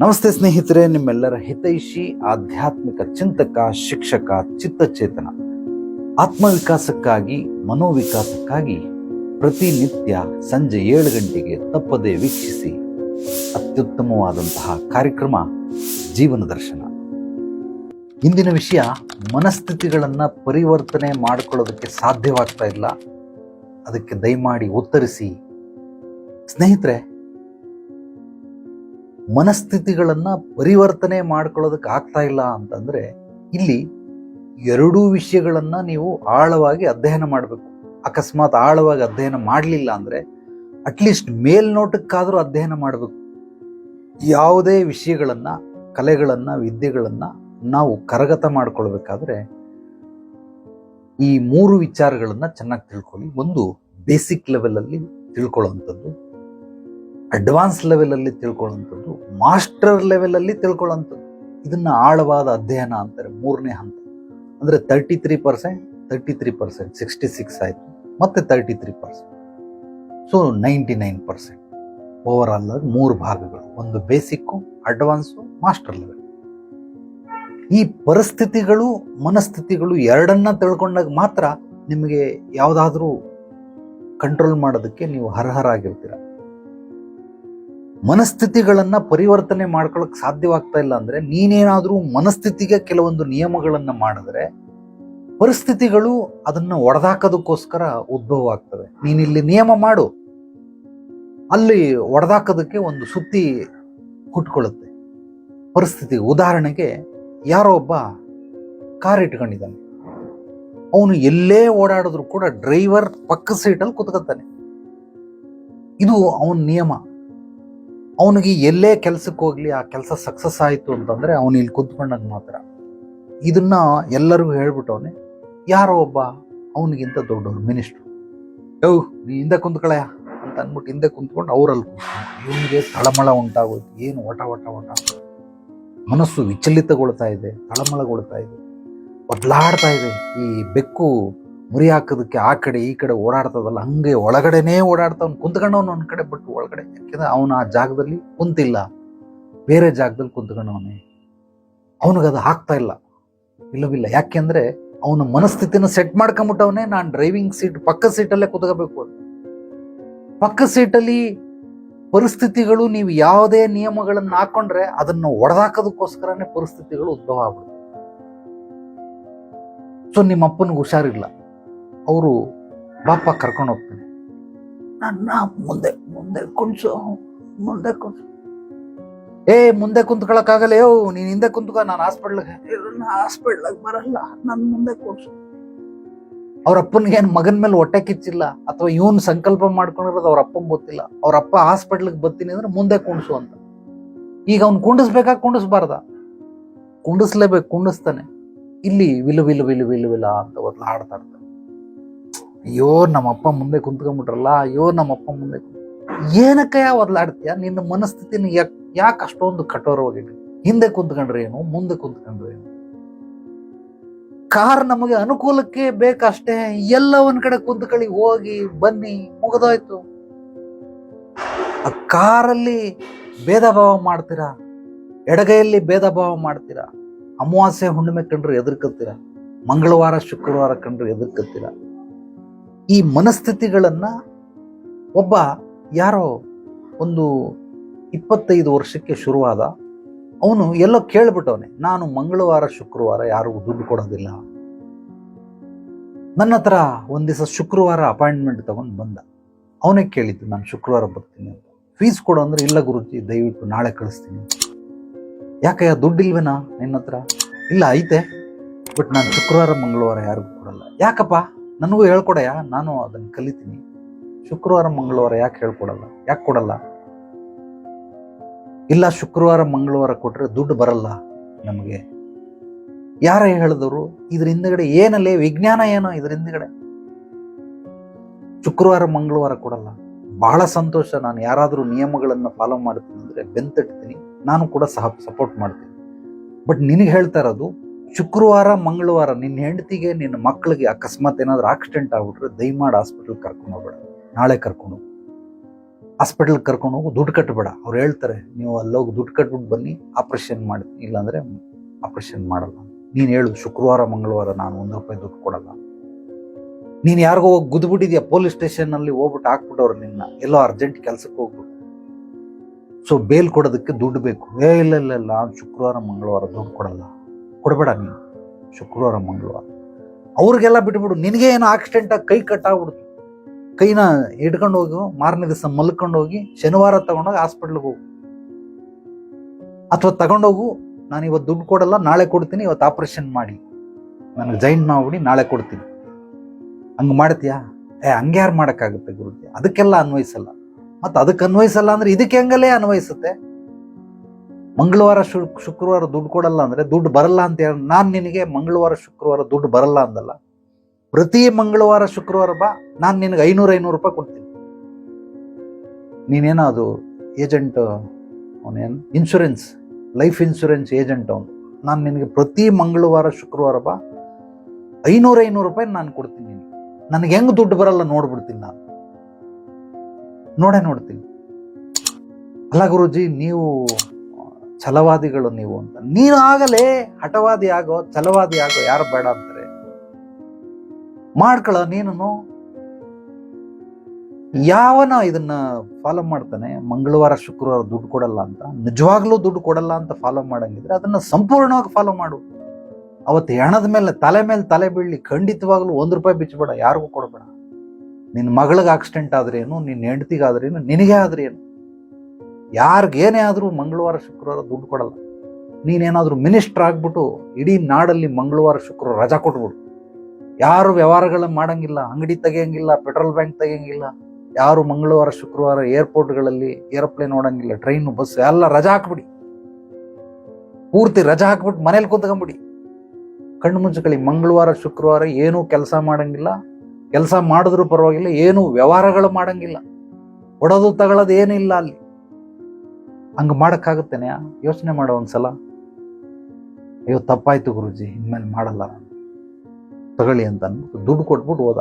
ನಮಸ್ತೆ ಸ್ನೇಹಿತರೆ, ನಿಮ್ಮೆಲ್ಲರ ಹಿತೈಷಿ ಆಧ್ಯಾತ್ಮಿಕ ಚಿಂತಕ, ಶಿಕ್ಷಕ, ಚಿತ್ತಚೇತನ. ಆತ್ಮವಿಕಾಸಕ್ಕಾಗಿ, ಮನೋವಿಕಾಸಕ್ಕಾಗಿ ಪ್ರತಿನಿತ್ಯ ಸಂಜೆ 7 ಗಂಟೆಗೆ ತಪ್ಪದೆ ವೀಕ್ಷಿಸಿ ಅತ್ಯುತ್ತಮವಾದಂತಹ ಕಾರ್ಯಕ್ರಮ ಜೀವನ ದರ್ಶನ. ಇಂದಿನ ವಿಷಯ, ಮನಸ್ಥಿತಿಗಳನ್ನು ಪರಿವರ್ತನೆ ಮಾಡಿಕೊಳ್ಳೋದಕ್ಕೆ ಸಾಧ್ಯವಾಗ್ತಾ ಇಲ್ಲ, ಅದಕ್ಕೆ ದಯಮಾಡಿ ಉತ್ತರಿಸಿ. ಸ್ನೇಹಿತರೆ, ಮನಸ್ಥಿತಿಗಳನ್ನು ಪರಿವರ್ತನೆ ಮಾಡ್ಕೊಳ್ಳೋದಕ್ಕೆ ಆಗ್ತಾ ಇಲ್ಲ ಅಂತಂದ್ರೆ ಇಲ್ಲಿ ಎರಡೂ ವಿಷಯಗಳನ್ನ ನೀವು ಆಳವಾಗಿ ಅಧ್ಯಯನ ಮಾಡಬೇಕು. ಅಕಸ್ಮಾತ್ ಆಳವಾಗಿ ಅಧ್ಯಯನ ಮಾಡಲಿಲ್ಲ ಅಂದ್ರೆ ಅಟ್ಲೀಸ್ಟ್ ಮೇಲ್ನೋಟಕ್ಕಾದರೂ ಅಧ್ಯಯನ ಮಾಡಬೇಕು. ಯಾವುದೇ ವಿಷಯಗಳನ್ನ, ಕಲೆಗಳನ್ನ, ವಿದ್ಯೆಗಳನ್ನ ನಾವು ಕರಗತ ಮಾಡ್ಕೊಳ್ಬೇಕಾದ್ರೆ ಈ 3 ವಿಚಾರಗಳನ್ನ ಚೆನ್ನಾಗಿ ತಿಳ್ಕೊಳ್ಳಿ. ಒಂದು, ಬೇಸಿಕ್ ಲೆವೆಲಲ್ಲಿ ತಿಳ್ಕೊಳ್ಳುವಂಥದ್ದು, ಅಡ್ವಾನ್ಸ್ ಲೆವೆಲಲ್ಲಿ ತಿಳ್ಕೊಳ್ಳುವಂಥದ್ದು, ಮಾಸ್ಟರ್ ಲೆವೆಲಲ್ಲಿ ತಿಳ್ಕೊಳ್ಳುವಂಥದ್ದು. ಇದನ್ನ ಆಳವಾದ ಅಧ್ಯಯನ ಅಂತಾರೆ. 3ನೇ ಹಂತ ಅಂದರೆ 33%, 66 ಆಯಿತು, ಮತ್ತೆ 33%. ಸೊ 99%. ಓವರ್ ಆಲ್ ಆಗಿ 3 ಭಾಗಗಳು, ಒಂದು ಬೇಸಿಕ್ಕು, ಅಡ್ವಾನ್ಸು, ಮಾಸ್ಟರ್ ಲೆವೆಲ್. ಈ ಪರಿಸ್ಥಿತಿಗಳು, ಮನಸ್ಥಿತಿಗಳು ಎರಡನ್ನ ತಿಳ್ಕೊಂಡಾಗ ಮಾತ್ರ ನಿಮಗೆ ಯಾವುದಾದ್ರೂ ಕಂಟ್ರೋಲ್ ಮಾಡೋದಕ್ಕೆ ನೀವು ಅರ್ಹರಾಗಿರ್ತೀರ. ಮನಸ್ಥಿತಿಗಳನ್ನ ಪರಿವರ್ತನೆ ಮಾಡ್ಕೊಳಕ್ ಸಾಧ್ಯವಾಗ್ತಾ ಇಲ್ಲ ಅಂದ್ರೆ ನೀನೇನಾದ್ರೂ ಮನಸ್ಥಿತಿಗೆ ಕೆಲವೊಂದು ನಿಯಮಗಳನ್ನ ಮಾಡಿದ್ರೆ ಪರಿಸ್ಥಿತಿಗಳು ಅದನ್ನ ಒಡೆದಾಕೋದಕ್ಕೋಸ್ಕರ ಉದ್ಭವ ಆಗ್ತವೆ. ನೀನಿಲ್ಲಿ ನಿಯಮ ಮಾಡು, ಅಲ್ಲಿ ಒಡೆದಾಕೋದಕ್ಕೆ ಒಂದು ಸುತ್ತಿ ಹುಟ್ಕೊಳ್ಳುತ್ತೆ ಪರಿಸ್ಥಿತಿ. ಉದಾಹರಣೆಗೆ, ಯಾರೋ ಒಬ್ಬ ಕಾರ್ ಇಟ್ಕೊಂಡಿದ್ದಾನೆ, ಅವನು ಎಲ್ಲೇ ಓಡಾಡಿದ್ರು ಕೂಡ ಡ್ರೈವರ್ ಪಕ್ಕ ಸೀಟಲ್ಲಿ ಕುತ್ಕೊತಾನೆ. ಇದು ಅವನ ನಿಯಮ. ಅವನಿಗೆ ಎಲ್ಲೇ ಕೆಲ್ಸಕ್ಕೆ ಹೋಗ್ಲಿ, ಆ ಕೆಲಸ ಸಕ್ಸಸ್ ಆಯಿತು ಅಂತಂದ್ರೆ ಅವನು ಇಲ್ಲಿ ಕುತ್ಕೊಂಡಾಗ ಮಾತ್ರ. ಇದನ್ನ ಎಲ್ಲರಿಗೂ ಹೇಳ್ಬಿಟ್ಟವನೆ. ಯಾರೋ ಒಬ್ಬ ಅವನಿಗಿಂತ ದೊಡ್ಡವ್ರು, ಮಿನಿಸ್ಟ್ರು, ನೀ ಹಿಂದೆ ಕುಂತ್ಕಳಯ ಅಂತ ಅಂದ್ಬಿಟ್ಟು ಹಿಂದೆ ಕುಂತ್ಕೊಂಡು ಅವರಲ್ಲಿ ಇವನಿಗೆ ತಳಮಳ ಉಂಟಾಗೋಯ್ತು. ಏನು ಒಟ ಒಟ ಒಟ, ಮನಸ್ಸು ವಿಚಲಿತಗೊಳ್ತಾ ಇದೆ, ತಳಮಳಗೊಳ್ತಾ ಇದೆ, ಬದಲಾಡ್ತಾ ಇದೆ. ಈ ಬೆಕ್ಕು ಮುರಿ ಹಾಕೋದಕ್ಕೆ ಆ ಕಡೆ ಈ ಕಡೆ ಓಡಾಡ್ತದಲ್ಲ, ಹಂಗೆ ಒಳಗಡೆನೇ ಓಡಾಡ್ತಾವ್ನು. ಕುಂತ್ಕೊಂಡವನು ಒಂದ್ ಕಡೆ, ಬಿಟ್ಟು ಒಳಗಡೆ. ಯಾಕೆಂದ್ರೆ ಅವನು ಆ ಜಾಗದಲ್ಲಿ ಕುಂತಿಲ್ಲ, ಬೇರೆ ಜಾಗದಲ್ಲಿ ಕುಂತ್ಕೊಂಡವನೇ. ಅವನಿಗದು ಆಗ್ತಾ ಇಲ್ಲ, ಇಲ್ಲವಿಲ್ಲ. ಯಾಕೆಂದ್ರೆ ಅವನ ಮನಸ್ಥಿತಿನ ಸೆಟ್ ಮಾಡ್ಕೊಂಬಿಟ್ಟವನೇ, ನಾನು ಡ್ರೈವಿಂಗ್ ಸೀಟ್ ಪಕ್ಕ ಸೀಟಲ್ಲೇ ಕುತ್ಕೋಬೇಕು ಅಂತ. ಪಕ್ಕ ಸೀಟಲ್ಲಿ ಪರಿಸ್ಥಿತಿಗಳು, ನೀವು ಯಾವುದೇ ನಿಯಮಗಳನ್ನು ಹಾಕೊಂಡ್ರೆ ಅದನ್ನು ಒಡೆದಾಕೋದಕ್ಕೋಸ್ಕರನೇ ಪರಿಸ್ಥಿತಿಗಳು ಉದ್ಭವ ಆಗ್ಬಿಡುತ್ತೆ. ಸೊ ನಿಮ್ಮ ಅಪ್ಪನಿಗೆ ಹುಷಾರಿಲ್ಲ, ಅವರು ಬಾಪ ಕರ್ಕೊಂಡು ಹೋಗ್ತಾನೆ. ನನ್ನ ಮುಂದೆ ಮುಂದೆ ಕುಂಚು, ಮುಂದೆ ಕುಂಚು. ಮುಂದೆ ಕುಂತ್ಕೊಳಕ್ಕಾಗಲ್ಲ, ನೀನ್ ಹಿಂದೆ ಕುಂತ್ಕೊ, ನಾನು ಹಾಸ್ಪಿಟ್ಲಿಗೆ ಬರಲ್ಲ, ನನ್ ಮುಂದೆ ಕುಂಚು. ಅವ್ರ ಅಪ್ಪನಿಗೆ ಏನ್ ಮಗನ ಮೇಲೆ ಹೊಟ್ಟೆ ಕಿಚ್ಚಿಲ್ಲ, ಅಥವಾ ಇವನ್ ಸಂಕಲ್ಪ ಮಾಡ್ಕೊಂಡಿರೋದು ಅವ್ರ ಅಪ್ಪಂಗೆ ಗೊತ್ತಿಲ್ಲ. ಅವ್ರ ಅಪ್ಪ ಹಾಸ್ಪಿಟ್ಲಿಗೆ ಬರ್ತೀನಿ ಅಂದ್ರೆ ಮುಂದೆ ಕುಂಡ್ಸು ಅಂತ. ಈಗ ಅವ್ನು ಕುಂಡಿಸ್ಬೇಕಾ, ಕುಂಡಿಸ್ಬಾರ್ದ? ಕುಂಡಿಸ್ಲೇಬೇಕು, ಕುಂಡಿಸ್ತಾನೆ. ಇಲ್ಲಿ ವಿಲು ವಿಲು ವಿಲು ವಿಲು ವಿಲ ಅಂತ ಒದ್ಲಾಡ್ತಾ ಇರ್ತಾನೆ. ಅಯ್ಯೋ ನಮ್ಮಪ್ಪ ಮುಂದೆ ಕುಂತ್ಕೊಂಡ್ಬಿಟ್ರಲ್ಲ, ಅಯ್ಯೋ ನಮ್ಮಪ್ಪ ಮುಂದೆ ಏನಕ್ಕೆ ಒದ್ಲಾಡ್ತೀಯ? ನಿನ್ನ ಮನಸ್ಥಿತಿನ ಯಾಕೆ ಅಷ್ಟೊಂದು ಕಠೋರವಾಗಿ? ಹಿಂದೆ ಕುಂತ್ಕೊಂಡ್ರೆ ಏನು, ಮುಂದೆ ಕುಂತ್ಕೊಂಡ್ರೆ ಏನು? ಕಾರ್ ನಮಗೆ ಅನುಕೂಲಕ್ಕೆ ಬೇಕಷ್ಟೇ. ಎಲ್ಲ ಒಂದ್ ಕಡೆ ಕುಂತ್ಕೊಳ್ಳಿ, ಹೋಗಿ ಬನ್ನಿ, ಮುಗಿದೋಯ್ತು. ಆ ಕಾರಲ್ಲಿ ಭೇದ ಭಾವ ಮಾಡ್ತೀರಾ, ಎಡಗೈಯಲ್ಲಿ ಭೇದ ಭಾವ ಮಾಡ್ತೀರಾ. ಅಮಾವಾಸ್ಯೆ ಹುಣ್ಣಿಮೆ ಕಂಡ್ರೆ ಎದುರ್ಕತ್ತೀರ, ಮಂಗಳವಾರ ಶುಕ್ರವಾರ ಕಂಡ್ರೆ ಎದುರ್ಕತ್ತೀರ. ಈ ಮನಸ್ಥಿತಿಗಳನ್ನ ಒಬ್ಬ ಯಾರೋ ಒಂದು 25 ವರ್ಷಕ್ಕೆ ಶುರುವಾದ ಅವನು ಎಲ್ಲೋ ಕೇಳ್ಬಿಟ್ಟವನೆ, ನಾನು ಮಂಗಳವಾರ ಶುಕ್ರವಾರ ಯಾರಿಗೂ ದುಡ್ಡು ಕೊಡೋದಿಲ್ಲ. ನನ್ನ ಹತ್ರ ಒಂದ್ ದಿವಸ ಶುಕ್ರವಾರ ಅಪಾಯಿಂಟ್ಮೆಂಟ್ ತಗೊಂಡು ಬಂದ. ಅವನೇ ಕೇಳಿದ್ದು, ನಾನು ಶುಕ್ರವಾರ ಬರ್ತೀನಿ ಅಂತ. ಫೀಸ್ ಕೊಡು ಅಂದ್ರೆ, ಇಲ್ಲ ಗುರುಜಿ ದಯವಿಟ್ಟು ನಾಳೆ ಕಳಿಸ್ತೀನಿ. ಯಾಕಯ್ಯ, ದುಡ್ಡಿಲ್ವೇನಾ ನಿನ್ನ ಹತ್ರ? ಇಲ್ಲ ಐತೆ, ಬಟ್ ನಾನು ಶುಕ್ರವಾರ ಮಂಗಳವಾರ ಯಾರಿಗೂ ಕೊಡಲ್ಲ. ಯಾಕಪ್ಪ, ನನಗೂ ಹೇಳ್ಕೊಡಯ್ಯ, ನಾನು ಅದನ್ನು ಕಲಿತೀನಿ. ಶುಕ್ರವಾರ ಮಂಗಳವಾರ ಯಾಕೆ ಹೇಳ್ಕೊಡಲ್ಲ, ಯಾಕೆ ಕೊಡಲ್ಲ? ಇಲ್ಲ, ಶುಕ್ರವಾರ ಮಂಗಳವಾರ ಕೊಟ್ರೆ ದುಡ್ಡು ಬರಲ್ಲ ನಮಗೆ. ಯಾರ ಹೇಳಿದವರು? ಇದ್ರ ಹಿಂದಗಡೆ ಏನಲ್ಲೇ ವಿಜ್ಞಾನ ಏನೋ ಇದ್ರ ಹಿಂದಗಡೆ. ಶುಕ್ರವಾರ ಮಂಗಳವಾರ ಕೊಡಲ್ಲ. ಬಹಳ ಸಂತೋಷ, ನಾನು ಯಾರಾದರೂ ನಿಯಮಗಳನ್ನು ಫಾಲೋ ಮಾಡ್ತೀನಿ ಅಂದ್ರೆ ಬೆಂತಟ್ತೀನಿ, ನಾನು ಕೂಡ ಸಪೋರ್ಟ್ ಮಾಡ್ತೀನಿ. ಬಟ್ ನಿನಗೆ ಹೇಳ್ತಾ ಇರೋದು, ಶುಕ್ರವಾರ ಮಂಗಳವಾರ ನಿನ್ನ ಹೆಂಡತಿಗೆ, ನಿನ್ನ ಮಕ್ಕಳಿಗೆ ಅಕಸ್ಮಾತ್ ಏನಾದರೂ ಆಕ್ಸಿಡೆಂಟ್ ಆಗ್ಬಿಟ್ರೆ ದಯಮಾಡಿ ಹಾಸ್ಪಿಟಲ್ ಕರ್ಕೊಂಡು ಹೋಗ್ಬೇಡ, ನಾಳೆ ಕರ್ಕೊಂಡು. ಹಾಸ್ಪಿಟಲ್ ಕರ್ಕೊಂಡು ಹೋಗು, ದುಡ್ಡು ಕಟ್ಟಬೇಡ. ಅವ್ರು ಹೇಳ್ತಾರೆ ನೀವು ಅಲ್ಲೋಗಿ ದುಡ್ಡು ಕಟ್ಬಿಟ್ಟು ಬನ್ನಿ, ಆಪರೇಷನ್ ಮಾಡ್ತೀನಿ, ಇಲ್ಲಾಂದ್ರೆ ಆಪರೇಷನ್ ಮಾಡಲ್ಲ. ನೀನು ಹೇಳು ಶುಕ್ರವಾರ ಮಂಗಳವಾರ ನಾನು 1 ರೂಪಾಯಿ ದುಡ್ಡು ಕೊಡಲ್ಲ. ನೀನು ಯಾರಿಗೋ ಹೋಗಿ ಗುದ್ಬಿಟ್ಟಿದ್ಯಾ ಪೊಲೀಸ್ ಸ್ಟೇಷನ್ ಅಲ್ಲಿ, ಹೋಗ್ಬಿಟ್ಟು ಹಾಕ್ಬಿಟ್ಟವ್ರು ನಿನ್ನ, ಎಲ್ಲೋ ಅರ್ಜೆಂಟ್ ಕೆಲ್ಸಕ್ಕೆ ಹೋಗ್ಬಿಟ್ಟು. ಸೊ ಬೇಲ್ ಕೊಡೋದಕ್ಕೆ ದುಡ್ಡು ಬೇಕು. ಇಲ್ಲ ಇಲ್ಲ ಇಲ್ಲ, ನಾನು ಶುಕ್ರವಾರ ಮಂಗಳವಾರ ದುಡ್ಡು ಕೊಡಲ್ಲ. ಕೊಡಬೇಡ ನೀನು ಶುಕ್ರವಾರ ಮಂಗಳವಾರ. ಅವ್ರಿಗೆಲ್ಲ ಬಿಟ್ಬಿಡು. ನಿನಗೆ ಏನೋ ಆಕ್ಸಿಡೆಂಟ್ ಆಗಿ ಕೈ ಕಟ್ಟಾಗ್ಬಿಡ್ತು, ಕೈನ ಹಿಡ್ಕೊಂಡು ಹೋಗು, ಮಾರನೇ ದಿವಸ ಮಲ್ಕೊಂಡು ಹೋಗಿ ಶನಿವಾರ ತಗೊಂಡೋಗಿ ಹಾಸ್ಪಿಟ್ಲಿಗೆ ಹೋಗು. ಅಥವಾ ತಗೊಂಡೋಗು, ನಾನು ಇವತ್ತು ದುಡ್ಡು ಕೊಡಲ್ಲ, ನಾಳೆ ಕೊಡ್ತೀನಿ, ಇವತ್ತು ಆಪರೇಷನ್ ಮಾಡಿ ನನಗೆ ಜಾಯಿನ್ ಮಾಡ್ಬಿಡಿ, ನಾಳೆ ಕೊಡ್ತೀನಿ. ಹಂಗೆ ಮಾಡ್ತೀಯಾ? ಹಂಗೆ ಯಾರು ಮಾಡೋಕ್ಕಾಗುತ್ತೆ ಗುರುಜಿ? ಅದಕ್ಕೆಲ್ಲ ಅನ್ವಯಿಸಲ್ಲ. ಮತ್ತು ಅದಕ್ಕೆ ಅನ್ವಯಿಸಲ್ಲ ಅಂದ್ರೆ ಇದಕ್ಕೆ ಹೆಂಗಲ್ಲೇ ಅನ್ವಯಿಸುತ್ತೆ? ಮಂಗಳವಾರ ಶುಕ್ರವಾರ ದುಡ್ಡು ಕೊಡಲ್ಲ ಅಂದ್ರೆ ದುಡ್ಡು ಬರಲ್ಲ ಅಂತ ಹೇಳಿ ನಾನು ನಿನಗೆ ಮಂಗಳವಾರ ಶುಕ್ರವಾರ ದುಡ್ಡು ಬರಲ್ಲ ಅಂದಲ್ಲ. ಪ್ರತಿ ಮಂಗಳವಾರ ಶುಕ್ರವಾರ ಬಾ, ನಾನು ನಿನಗೆ 500 ರೂಪಾಯಿ ಕೊಡ್ತೀನಿ. ನೀನೇನೋ ಅದು ಏಜೆಂಟ್, ಅವನೇನು ಇನ್ಶೂರೆನ್ಸ್, ಲೈಫ್ ಇನ್ಶೂರೆನ್ಸ್ ಏಜೆಂಟ್ ಅವನು. ನಾನು ನಿನಗೆ ಪ್ರತಿ ಮಂಗಳವಾರ ಶುಕ್ರವಾರ ಬಾ, 500 ರೂಪಾಯಿ ನಾನು ಕೊಡ್ತೀನಿ. ನನಗೆ ಹೆಂಗ್ ದುಡ್ಡು ಬರಲ್ಲ ನೋಡ್ಬಿಡ್ತೀನಿ, ನಾನು ನೋಡ್ತೀನಿ. ಅಲ್ಲ ಗುರುಜಿ, ನೀವು ಛಲವಾದಿಗಳು ನೀವು ಅಂತ. ನೀನು ಆಗಲೇ ಹಠವಾದಿ ಆಗೋ, ಛಲವಾದಿ ಆಗೋ, ಯಾರು ಬೇಡ ಅಂತಾರೆ? ಮಾಡ್ಕೊಳ. ನೀನು ಯಾವನ ಇದನ್ನ ಫಾಲೋ ಮಾಡ್ತಾನೆ, ಮಂಗಳವಾರ ಶುಕ್ರವಾರ ದುಡ್ಡು ಕೊಡಲ್ಲ ಅಂತ, ನಿಜವಾಗ್ಲೂ ದುಡ್ಡು ಕೊಡಲ್ಲ ಅಂತ ಫಾಲೋ ಮಾಡಂಗಿದ್ರೆ ಅದನ್ನ ಸಂಪೂರ್ಣವಾಗಿ ಫಾಲೋ ಮಾಡು. ಅವತ್ತು ಹೆಣದ ಮೇಲೆ ತಲೆ ಬೀಳಲಿ, ಖಂಡಿತವಾಗ್ಲೂ 1 ರೂಪಾಯಿ ಬಿಚ್ಚಬೇಡ, ಯಾರಿಗೂ ಕೊಡಬೇಡ. ನಿನ್ನ ಮಗಳಿಗೆ ಆಕ್ಸಿಡೆಂಟ್ ಆದ್ರೇನು, ನಿನ್ನ ಹೆಂಡತಿಗಾದ್ರೇನು, ನಿನಗೆ ಆದ್ರೇನು, ಯಾರಿಗೇನೇ ಆದ್ರೂ ಮಂಗಳವಾರ ಶುಕ್ರವಾರ ದುಡ್ಡು ಕೊಡಲ್ಲ. ನೀನೇನಾದ್ರೂ ಮಿನಿಸ್ಟರ್ ಆಗ್ಬಿಟ್ಟು ಇಡೀ ನಾಡಲ್ಲಿ ಮಂಗಳವಾರ ಶುಕ್ರವಾರ ರಜಾ ಕೊಟ್ಬಿಡು. ಯಾರು ವ್ಯವಹಾರಗಳ ಮಾಡಂಗಿಲ್ಲ, ಅಂಗಡಿ ತೆಗಿಯಂಗಿಲ್ಲ, ಪೆಟ್ರೋಲ್ ಬ್ಯಾಂಕ್ ತೆಗಿಯಂಗಿಲ್ಲ, ಯಾರು ಮಂಗಳವಾರ ಶುಕ್ರವಾರ ಏರ್ಪೋರ್ಟ್ಗಳಲ್ಲಿ ಏರೋಪ್ಲೇನ್ ಓಡಂಗಿಲ್ಲ, ಟ್ರೈನ್ ಬಸ್ ಎಲ್ಲ ರಜಾ ಹಾಕ್ಬಿಡಿ. ಪೂರ್ತಿ ರಜಾ ಹಾಕ್ಬಿಟ್ಟು ಮನೇಲಿ ಕುಂತ್ಕೊಂಬಿಡಿ. ಕಣ್ಣು ಮುಚ್ಚಕಳಿ. ಮಂಗಳವಾರ ಶುಕ್ರವಾರ ಏನೂ ಕೆಲಸ ಮಾಡಂಗಿಲ್ಲ, ಕೆಲಸ ಮಾಡಿದ್ರು ಪರವಾಗಿಲ್ಲ, ಏನು ವ್ಯವಹಾರಗಳು ಮಾಡಂಗಿಲ್ಲ, ಕೊಡೋದು ತಗೊಳ್ಳೋದು ಏನಿಲ್ಲ ಅಲ್ಲಿ. ಹಂಗ ಮಾಡಕ್ಕಾಗುತ್ತೇನೆ? ಯೋಚನೆ ಮಾಡೋ ಒಂದ್ಸಲ. ಅಯ್ಯೋ ತಪ್ಪಾಯ್ತು ಗುರುಜಿ, ಇನ್ಮೇಲೆ ಮಾಡಲ್ಲ ನಾನು, ತಗೊಳ್ಳಿ ಅಂತ ಅಂದ್ಬಿಟ್ಟು ದುಡ್ಡು ಕೊಟ್ಬಿಟ್ಟು ಹೋದ.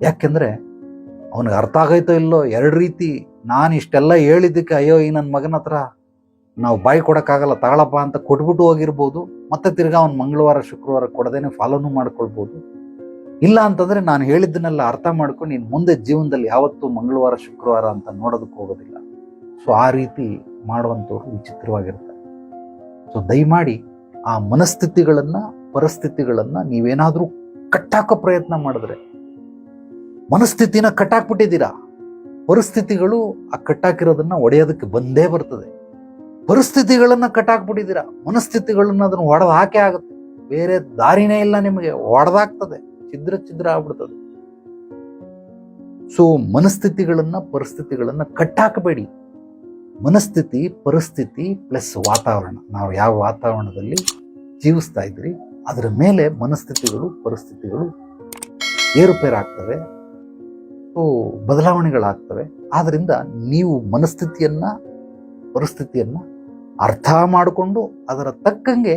ಯಾಕೆಂದ್ರೆ ಅವನಿಗೆ ಅರ್ಥ ಆಗೈತೋ ಇಲ್ಲೋ 2 ರೀತಿ. ನಾನು ಇಷ್ಟೆಲ್ಲ ಹೇಳಿದ್ದಕ್ಕೆ ಅಯ್ಯೋ ಈ ನನ್ನ ಮಗನ ಹತ್ರ ನಾವು ಬಾಯಿ ಕೊಡಕ್ಕಾಗಲ್ಲ, ತಗೊಳಪ್ಪ ಅಂತ ಕೊಟ್ಬಿಟ್ಟು ಹೋಗಿರ್ಬೋದು. ಮತ್ತೆ ತಿರ್ಗಾ ಅವ್ನು ಮಂಗಳವಾರ ಶುಕ್ರವಾರ ಕೊಡದೇನೆ ಫಾಲೋನು ಮಾಡ್ಕೊಳ್ಬೋದು. ಇಲ್ಲ ಅಂತಂದ್ರೆ ನಾನು ಹೇಳಿದ್ದನ್ನೆಲ್ಲ ಅರ್ಥ ಮಾಡ್ಕೊಂಡು ನೀನು ಮುಂದೆ ಜೀವನದಲ್ಲಿ ಯಾವತ್ತೂ ಮಂಗಳವಾರ ಶುಕ್ರವಾರ ಅಂತ ನೋಡೋದಕ್ಕೆ ಹೋಗೋದಿಲ್ಲ. ಸೊ ಆ ರೀತಿ ಮಾಡುವಂಥವ್ರು ವಿಚಿತ್ರವಾಗಿರ್ತಾರೆ. ಸೊ ದಯಮಾಡಿ ಆ ಮನಸ್ಥಿತಿಗಳನ್ನ, ಪರಿಸ್ಥಿತಿಗಳನ್ನ ನೀವೇನಾದ್ರೂ ಕಟ್ಟಾಕೋ ಪ್ರಯತ್ನ ಮಾಡಿದ್ರೆ, ಮನಸ್ಥಿತಿನ ಕಟ್ಟಾಕ್ಬಿಟ್ಟಿದ್ದೀರಾ, ಪರಿಸ್ಥಿತಿಗಳು ಆ ಕಟ್ಟಾಕಿರೋದನ್ನ ಒಡೆಯೋದಕ್ಕೆ ಬಂದೇ ಬರ್ತದೆ. ಪರಿಸ್ಥಿತಿಗಳನ್ನ ಕಟ್ಟಾಕ್ಬಿಟ್ಟಿದ್ದೀರಾ, ಮನಸ್ಥಿತಿಗಳನ್ನ ಅದನ್ನು ಒಡೆದು ಹಾಕೇ ಆಗುತ್ತೆ. ಬೇರೆ ದಾರಿನೇ ಇಲ್ಲ ನಿಮಗೆ, ಒಡೆದಾಗ್ತದೆ, ಛಿದ್ರ ಆಗ್ಬಿಡ್ತದೆ. ಸೊ ಮನಸ್ಥಿತಿಗಳನ್ನ, ಪರಿಸ್ಥಿತಿಗಳನ್ನ ಕಟ್ಟಾಕಬೇಡಿ. ಮನಸ್ಥಿತಿ, ಪರಿಸ್ಥಿತಿ ಪ್ಲಸ್ ವಾತಾವರಣ, ನಾವು ಯಾವ ವಾತಾವರಣದಲ್ಲಿ ಜೀವಿಸ್ತಾ ಇದ್ರಿ ಅದರ ಮೇಲೆ ಮನಸ್ಥಿತಿಗಳು, ಪರಿಸ್ಥಿತಿಗಳು ಏರುಪೇರಾಗ್ತವೆ, ಸೊ ಬದಲಾವಣೆಗಳಾಗ್ತವೆ. ಆದ್ರಿಂದ ನೀವು ಮನಸ್ಥಿತಿಯನ್ನ, ಪರಿಸ್ಥಿತಿಯನ್ನ ಅರ್ಥ ಮಾಡಿಕೊಂಡು ಅದರ ತಕ್ಕಂಗೆ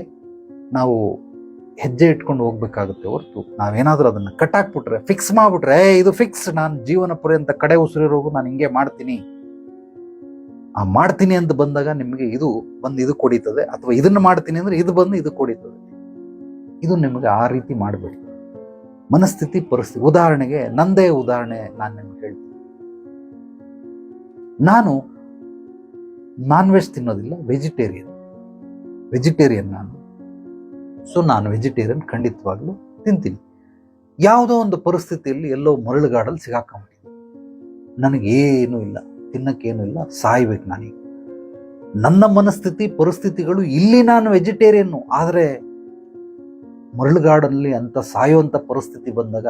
ನಾವು ಹೆಜ್ಜೆ ಇಟ್ಕೊಂಡು ಹೋಗ್ಬೇಕಾಗುತ್ತೆ ಹೊರತು ನಾವೇನಾದ್ರೂ ಅದನ್ನ ಕಟ್ಟಾಕ್ಬಿಟ್ರೆ, ಫಿಕ್ಸ್ ಮಾಡ್ಬಿಟ್ರೆ, ಇದು ಫಿಕ್ಸ್, ನಾನು ಜೀವನ ಪರ್ಯಂತ ಕಡೆ ಉಸಿರಿರೋಗು ನಾನು ಹಿಂಗೆ ಮಾಡ್ತೀನಿ, ಆ ಮಾಡ್ತೀನಿ ಅಂತ ಬಂದಾಗ ನಿಮಗೆ ಇದು ಬಂದು ಇದು ಕೊಡೀತದೆ, ಅಥವಾ ಇದನ್ನ ಮಾಡ್ತೀನಿ ಅಂದ್ರೆ ಇದು ಬಂದು ಇದು ಕೊಡೀತದೆ. ಇದು ನಿಮಗೆ ಆ ರೀತಿ ಮಾಡಬೇಡಿ. ಮನಸ್ಥಿತಿ, ಪರಿಸ್ಥಿತಿ. ಉದಾಹರಣೆಗೆ ನಂದೇ ಉದಾಹರಣೆ ನಾನು ನಿಮ್ಗೆ ಹೇಳ್ತೀನಿ. ನಾನು ನಾನ್ ವೆಜ್ ತಿನ್ನೋದಿಲ್ಲ, ವೆಜಿಟೇರಿಯನ್ ನಾನು. ಸೊ ನಾನು ವೆಜಿಟೇರಿಯನ್ ಖಂಡಿತವಾಗ್ಲೂ ತಿಂತೀನಿ. ಯಾವುದೋ ಒಂದು ಪರಿಸ್ಥಿತಿಯಲ್ಲಿ ಎಲ್ಲೋ ಮರಳುಗಾಡಲ್ಲಿ ಸಿಗಾಕೊಂಬಿಟ್ಟಿದ್ದೀನಿ, ನನಗೇನು ಇಲ್ಲ, ತಿನ್ನಕ್ಕೇನು ಇಲ್ಲ, ಸಾಯ್ಬೇಕು ನಾನೀಗ. ನನ್ನ ಮನಸ್ಥಿತಿ, ಪರಿಸ್ಥಿತಿಗಳು ಇಲ್ಲಿ ನಾನು ವೆಜಿಟೇರಿಯನ್ನು, ಆದರೆ ಮರಳುಗಾಡಲ್ಲಿ ಅಂತ ಸಾಯುವಂಥ ಪರಿಸ್ಥಿತಿ ಬಂದಾಗ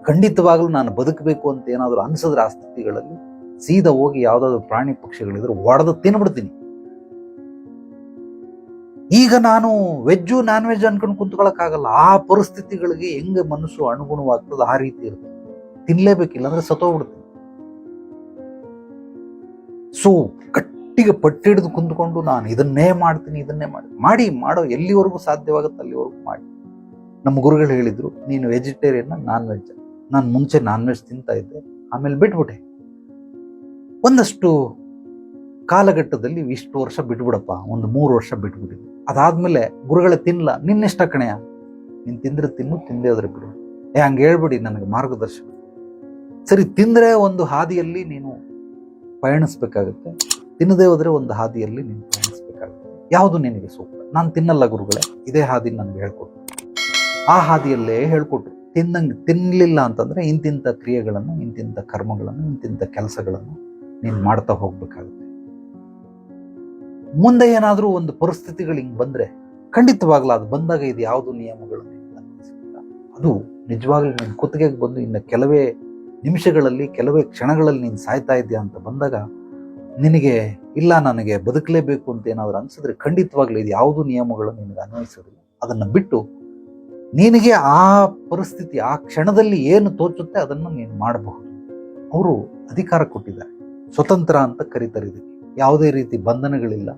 ಖಂಡಿತವಾಗ್ಲೂ ನಾನು ಬದುಕಬೇಕು ಅಂತ ಏನಾದರೂ ಅನ್ಸಿದ್ರೆ ಆ ಸ್ಥಿತಿಗಳಲ್ಲಿ ಸೀದಾ ಹೋಗಿ ಯಾವುದಾದ್ರು ಪ್ರಾಣಿ ಪಕ್ಷಿಗಳಿದ್ರೆ ಒಡೆದು ತಿನ್ಬಿಡ್ತೀನಿ. ಈಗ ನಾನು ವೆಜ್ಜು ನಾನ್ ವೆಜ್ ಅನ್ಕೊಂಡು ಕುಂತ್ಕೊಳ್ಳೋಕ್ಕಾಗಲ್ಲ. ಆ ಪರಿಸ್ಥಿತಿಗಳಿಗೆ ಹೆಂಗೆ ಮನಸ್ಸು ಅನುಗುಣವಾಗ್ತದೆ ಆ ರೀತಿ ಇರ್ತದೆ, ತಿನ್ಲೇಬೇಕಿಲ್ಲ ಅಂದ್ರೆ ಸತ್ತೋಗ್ಬಿಡ್ತೀನಿ. ಸೊ ಗಟ್ಟಿಗೆ ಪಟ್ಟಿಡಿದು ಕುಂತ್ಕೊಂಡು ನಾನು ಇದನ್ನೇ ಮಾಡ್ತೀನಿ, ಇದನ್ನೇ ಮಾಡೋ ಎಲ್ಲಿವರೆಗೂ ಸಾಧ್ಯವಾಗುತ್ತೆ ಅಲ್ಲಿವರೆಗೂ ಮಾಡಿ. ನಮ್ಮ ಗುರುಗಳು ಹೇಳಿದ್ರು, ನೀನು ವೆಜಿಟೇರಿಯನ್, ನಾನ್ ವೆಜ್. ನಾನು ಮುಂಚೆ ನಾನ್ ವೆಜ್ ತಿಂತಾ ಇದ್ದೆ, ಆಮೇಲೆ ಬಿಟ್ಬಿಟ್ಟೆ. ಒಂದಷ್ಟು ಕಾಲಘಟ್ಟದಲ್ಲಿ ಇಷ್ಟು ವರ್ಷ ಬಿಟ್ಬಿಡಪ್ಪ, ಒಂದು 3 ವರ್ಷ ಬಿಟ್ಬಿಟ್ಟಿದ್ವಿ. ಅದಾದ್ಮೇಲೆ ಗುರುಗಳೇ ತಿನ್ನಲ್ಲ, ನಿನ್ನೆಷ್ಟ ಕಣೆಯ, ನೀನ್ ತಿಂದ್ರೆ ತಿನ್ನು, ತಿಂದೇ ಹೋದ್ರೆ ಬಿಡು. ಹಂಗೆ ಹೇಳ್ಬಿಡಿ ನನಗೆ ಮಾರ್ಗದರ್ಶನ. ಸರಿ, ತಿಂದ್ರೆ ಒಂದು ಹಾದಿಯಲ್ಲಿ ನೀನು ಪಯಣಿಸ್ಬೇಕಾಗುತ್ತೆ, ತಿನ್ನದೇ ಹೋದ್ರೆ ಒಂದು ಹಾದಿಯಲ್ಲಿ ನೀನು ಪಯಣಿಸ್ಬೇಕಾಗುತ್ತೆ. ಯಾವುದು ನಿನಗೆ ಸೂಕ್ತ? ನಾನು ತಿನ್ನಲ್ಲ ಗುರುಗಳೇ, ಇದೇ ಹಾದಿ ನನಗೆ ಹೇಳ್ಕೊಟ್ರು. ಆ ಹಾದಿಯಲ್ಲೇ ಹೇಳ್ಕೊಟ್ರು. ತಿನ್ನಲಿಲ್ಲ ಅಂತಂದ್ರೆ ಇಂತಿಂಥ ಕ್ರಿಯೆಗಳನ್ನು, ಇಂತಿಂಥ ಕರ್ಮಗಳನ್ನು, ಇಂತಿಂಥ ಕೆಲಸಗಳನ್ನು ನೀನು ಮಾಡ್ತಾ ಹೋಗ್ಬೇಕಾಗುತ್ತೆ. ಮುಂದೆ ಏನಾದ್ರೂ ಒಂದು ಪರಿಸ್ಥಿತಿಗಳು ಹಿಂಗ್ ಬಂದ್ರೆ ಖಂಡಿತವಾಗ್ಲೂ ಅದು ಬಂದಾಗ ಇದು ಯಾವುದು ನಿಯಮಗಳು ನಿನಗೆ ಅನ್ವಯಿಸಿಲ್ಲ. ಅದು ನಿಜವಾಗ್ಲೂ ನಿನ್ನ ಕುತ್ತಿಗೆಗೆ ಬಂದು ಇನ್ನು ಕೆಲವೇ ನಿಮಿಷಗಳಲ್ಲಿ, ಕೆಲವೇ ಕ್ಷಣಗಳಲ್ಲಿ ನೀನು ಸಾಯ್ತಾ ಇದೆಯಾ ಅಂತ ಬಂದಾಗ ನಿನಗೆ ಇಲ್ಲ ನನಗೆ ಬದುಕಲೇಬೇಕು ಅಂತ ಏನಾದ್ರು ಅನ್ಸಿದ್ರೆ ಖಂಡಿತವಾಗ್ಲೂ ಇದು ಯಾವುದು ನಿಯಮಗಳು ನಿನಗೆ ಅನ್ವಯಿಸೋದಿಲ್ಲ. ಅದನ್ನ ಬಿಟ್ಟು ನಿನಗೆ ಆ ಪರಿಸ್ಥಿತಿ, ಆ ಕ್ಷಣದಲ್ಲಿ ಏನು ತೋಚುತ್ತೆ ಅದನ್ನು ನೀನು ಮಾಡಬಹುದು. ಅವರು ಅಧಿಕಾರ ಕೊಟ್ಟಿದ್ದಾರೆ, ಸ್ವತಂತ್ರ ಅಂತ ಕರೀತಾರೆ ಇದಕ್ಕೆ. ಯಾವುದೇ ರೀತಿ ಬಂಧನಗಳಿಲ್ಲ,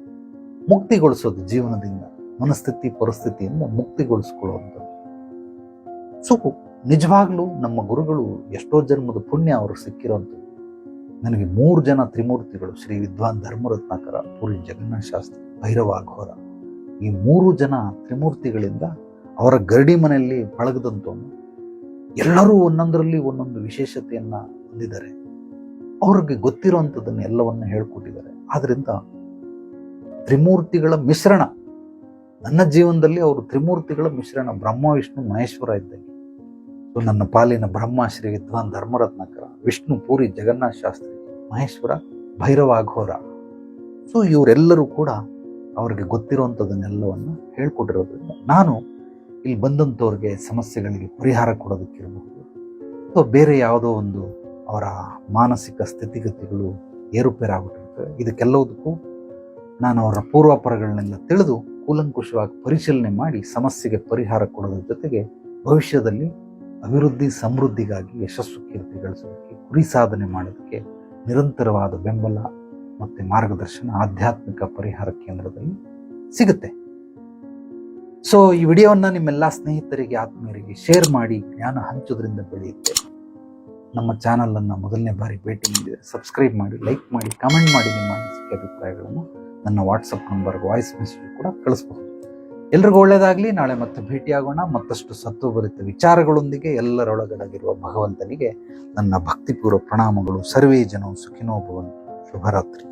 ಮುಕ್ತಿಗೊಳಿಸೋದು ಜೀವನದಿಂದ, ಮನಸ್ಥಿತಿ ಪರಿಸ್ಥಿತಿಯಿಂದ ಮುಕ್ತಿಗೊಳಿಸ್ಕೊಳ್ಳುವಂಥದ್ದು. ಸೊ ನಿಜವಾಗ್ಲೂ ನಮ್ಮ ಗುರುಗಳು ಎಷ್ಟೋ ಜನ್ಮದ ಪುಣ್ಯ ಅವರು ಸಿಕ್ಕಿರೋಂಥದ್ದು. ನನಗೆ 3 ಜನ ತ್ರಿಮೂರ್ತಿಗಳು, ಶ್ರೀ ವಿದ್ವಾನ್ ಧರ್ಮರತ್ನಾಕರ, ಪೂರಿ ಜಗನ್ನಾಥ ಶಾಸ್ತ್ರಿ, ಭೈರವ ಅಘೋರ, ಈ 3 ಜನ ತ್ರಿಮೂರ್ತಿಗಳಿಂದ ಅವರ ಗರಡಿ ಮನೆಯಲ್ಲಿ ಪಳಗದಂತವನು. ಎಲ್ಲರೂ ಒಂದೊಂದರಲ್ಲಿ ಒಂದೊಂದು ವಿಶೇಷತೆಯನ್ನ ಹೊಂದಿದ್ದಾರೆ. ಅವ್ರಿಗೆ ಗೊತ್ತಿರುವಂಥದ್ದನ್ನ ಎಲ್ಲವನ್ನ ಹೇಳ್ಕೊಟ್ಟಿದ್ದಾರೆ. ಆದ್ರಿಂದ ತ್ರಿಮೂರ್ತಿಗಳ ಮಿಶ್ರಣ ನನ್ನ ಜೀವನದಲ್ಲಿ, ಅವರು ತ್ರಿಮೂರ್ತಿಗಳ ಮಿಶ್ರಣ, ಬ್ರಹ್ಮ ವಿಷ್ಣು ಮಹೇಶ್ವರ ಇದ್ದಂಗೆ. ಸೊ ನನ್ನ ಪಾಲಿನ ಬ್ರಹ್ಮ ಶ್ರೀ ವಿದ್ವಾನ್ ಧರ್ಮರತ್ನಾಕರ, ವಿಷ್ಣು ಪೂರಿ ಜಗನ್ನಾಥ ಶಾಸ್ತ್ರಿ, ಮಹೇಶ್ವರ ಭೈರವ ಅಘೋರ. ಸೊ ಇವರೆಲ್ಲರೂ ಕೂಡ ಅವ್ರಿಗೆ ಗೊತ್ತಿರುವಂಥದ್ದನ್ನೆಲ್ಲವನ್ನ ಹೇಳ್ಕೊಟ್ಟಿರೋದ್ರಿಂದ ನಾನು ಇಲ್ಲಿ ಬಂದಂಥವ್ರಿಗೆ ಸಮಸ್ಯೆಗಳಿಗೆ ಪರಿಹಾರ ಕೊಡೋದಕ್ಕಿರಬಹುದು, ಅಥವಾ ಬೇರೆ ಯಾವುದೋ ಒಂದು ಅವರ ಮಾನಸಿಕ ಸ್ಥಿತಿಗತಿಗಳು ಏರುಪೇರಾಗ್ಬಿಟ್ಟಿರ್ತವೆ, ಇದಕ್ಕೆಲ್ಲದಕ್ಕೂ ನಾನು ಅವರ ಪೂರ್ವಾಪರಗಳನ್ನೆಲ್ಲ ತಿಳಿದು ಕೂಲಂಕುಷವಾಗಿ ಪರಿಶೀಲನೆ ಮಾಡಿ ಸಮಸ್ಯೆಗೆ ಪರಿಹಾರ ಕೊಡೋದ್ರ ಜೊತೆಗೆ ಭವಿಷ್ಯದಲ್ಲಿ ಅಭಿವೃದ್ಧಿ ಸಮೃದ್ಧಿಗಾಗಿ ಯಶಸ್ಸು ಕೀರ್ತಿ ಗಳಿಸೋದಕ್ಕೆ, ಗುರಿ ಸಾಧನೆ ಮಾಡೋದಕ್ಕೆ ನಿರಂತರವಾದ ಬೆಂಬಲ ಮತ್ತು ಮಾರ್ಗದರ್ಶನ ಆಧ್ಯಾತ್ಮಿಕ ಪರಿಹಾರ ಕೇಂದ್ರದಲ್ಲಿ ಸಿಗುತ್ತೆ. ಸೊ ಈ ವಿಡಿಯೋವನ್ನು ನಿಮ್ಮೆಲ್ಲ ಸ್ನೇಹಿತರಿಗೆ, ಆತ್ಮೀಯರಿಗೆ ಶೇರ್ ಮಾಡಿ, ಜ್ಞಾನ ಹಂಚೋದ್ರಿಂದ ಬೆಳೆಯುತ್ತೆ. ನಮ್ಮ ಚಾನಲನ್ನು ಮೊದಲನೇ ಬಾರಿ ಭೇಟಿ ನೀಡಿದರೆ ಸಬ್ಸ್ಕ್ರೈಬ್ ಮಾಡಿ, ಲೈಕ್ ಮಾಡಿ, ಕಮೆಂಟ್ ಮಾಡಿ. ನಿಮ್ಮ ಅನಿಸಿಕೆ ಅಭಿಪ್ರಾಯಗಳನ್ನು ನನ್ನ ವಾಟ್ಸಪ್ ನಂಬರ್ಗೆ ವಾಯ್ಸ್ ಮೆಸೇಜ್ ಕೂಡ ಕಳಿಸ್ಬಹುದು. ಎಲ್ರಿಗೂ ಒಳ್ಳೆಯದಾಗಲಿ. ನಾಳೆ ಮತ್ತೆ ಭೇಟಿಯಾಗೋಣ ಮತ್ತಷ್ಟು ಸತ್ವಭರಿತ ವಿಚಾರಗಳೊಂದಿಗೆ. ಎಲ್ಲರೊಳಗಡಗಿರುವ ಭಗವಂತನಿಗೆ ನನ್ನ ಭಕ್ತಿಪೂರ್ವ ಪ್ರಣಾಮಗಳು. ಸರ್ವೇ ಜನೋ ಸುಖಿನೋ ಭವಂತು. ಶುಭರಾತ್ರಿ.